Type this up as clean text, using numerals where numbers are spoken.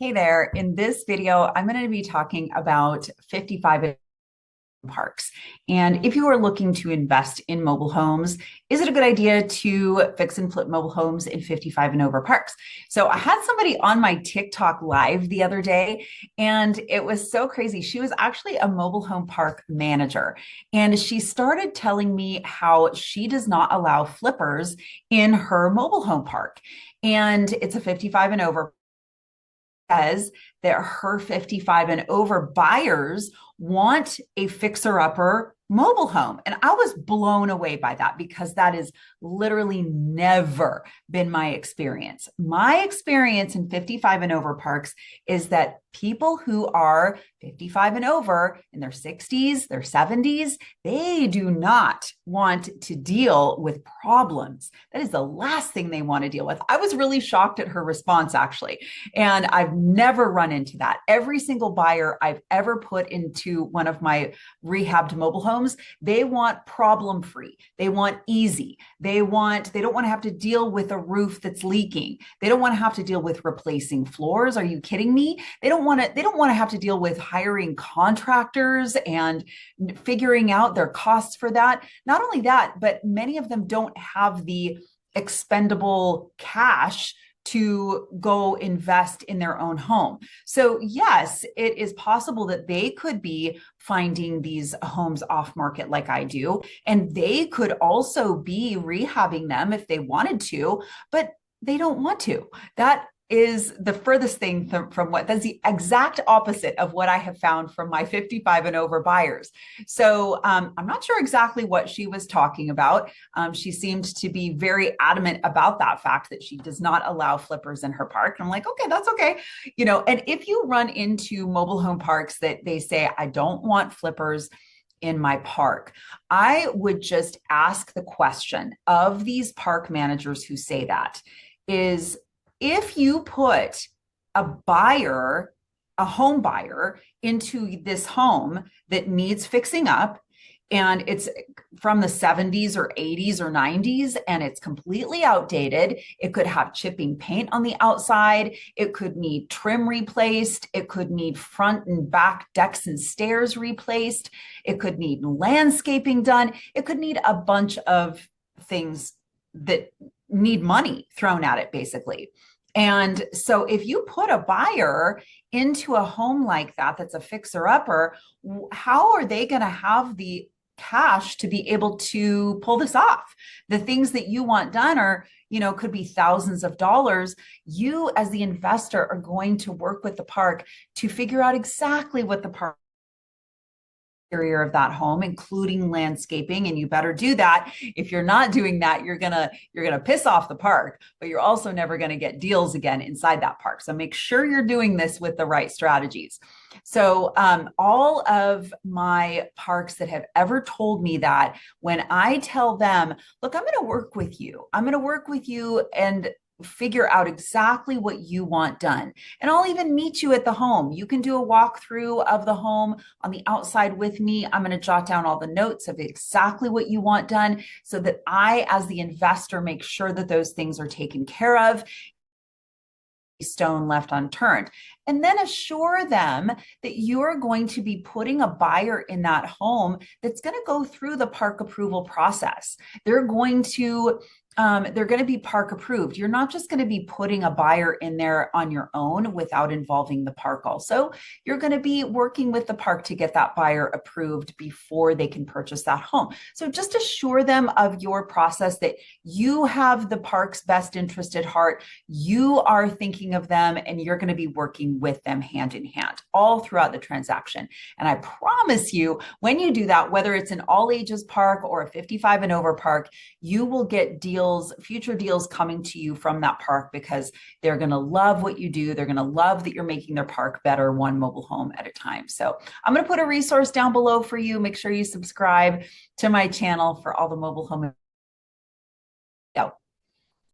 Hey there. In this video, I'm going to be talking about 55 parks. And if you are looking to invest in mobile homes, is it a good idea to fix and flip mobile homes in 55 and over parks? So I had somebody on my TikTok live the other day, and it was so crazy. She was actually a mobile home park manager, and she started telling me how she does not allow flippers in her mobile home park. And it's a 55 and over says that her 55 and over buyers want a fixer upper mobile home. And I was blown away by that because that is literally never been my experience. My experience in 55 and over parks is that people who are 55 and over in their 60s, their 70s, they do not want to deal with problems. That is the last thing they want to deal with. I was really shocked at her response, actually. And I've never run into that. Every single buyer I've ever put into one of my rehabbed mobile homes, they want problem free. They want easy. They don't want to have to deal with a roof that's leaking. They don't want to have to deal with replacing floors. Are you kidding me? They don't want to have to deal with hiring contractors and figuring out their costs for that. Not only that, but many of them don't have the expendable cash to go invest in their own home. So yes, it is possible that they could be finding these homes off market like I do, and they could also be rehabbing them if they wanted to, but they don't want to. That is the furthest thing from what that's the exact opposite of what I have found from my 55 and over buyers. So I'm not sure exactly what she was talking about. She seemed to be very adamant about that fact that she does not allow flippers in her park. And I'm like, okay, that's okay. And if you run into mobile home parks that they say, I don't want flippers in my park, I would just ask the question of these park managers who say that is, if you put a home buyer into this home that needs fixing up, and it's from the 70s or 80s or 90s, and it's completely outdated. It could have chipping paint on the outside. It could need trim replaced. It could need front and back decks and stairs replaced. It could need landscaping done. It could need a bunch of things that need money thrown at it, basically. And so if you put a buyer into a home like that, that's a fixer upper, how are they going to have the cash to be able to pull this off? The things that you want done are, could be thousands of dollars. You, as the investor, are going to work with the park to figure out exactly what the park interior of that home, including landscaping, and you better do that. If you're not doing that, you're gonna piss off the park, but you're also never going to get deals again inside that park. So make sure you're doing this with the right strategies. So all of my parks that have ever told me that, when I tell them, look, I'm going to work with you, and figure out exactly what you want done. And I'll even meet you at the home. You can do a walkthrough of the home on the outside with me. I'm going to jot down all the notes of exactly what you want done so that I, as the investor, make sure that those things are taken care of, stone left unturned. And then assure them that you're going to be putting a buyer in that home that's going to go through the park approval process. They're going to be park approved. You're not just going to be putting a buyer in there on your own without involving the park also. You're going to be working with the park to get that buyer approved before they can purchase that home. So just assure them of your process, that you have the park's best interest at heart. You are thinking of them, and you're going to be working with them hand in hand all throughout the transaction. And I promise you, when you do that, whether it's an all ages park or a 55 and over park, you will get future deals coming to you from that park, because they're going to love what you do. They're going to love that you're making their park better, one mobile home at a time. So I'm going to put a resource down below for you. Make sure you subscribe to my channel for all the mobile home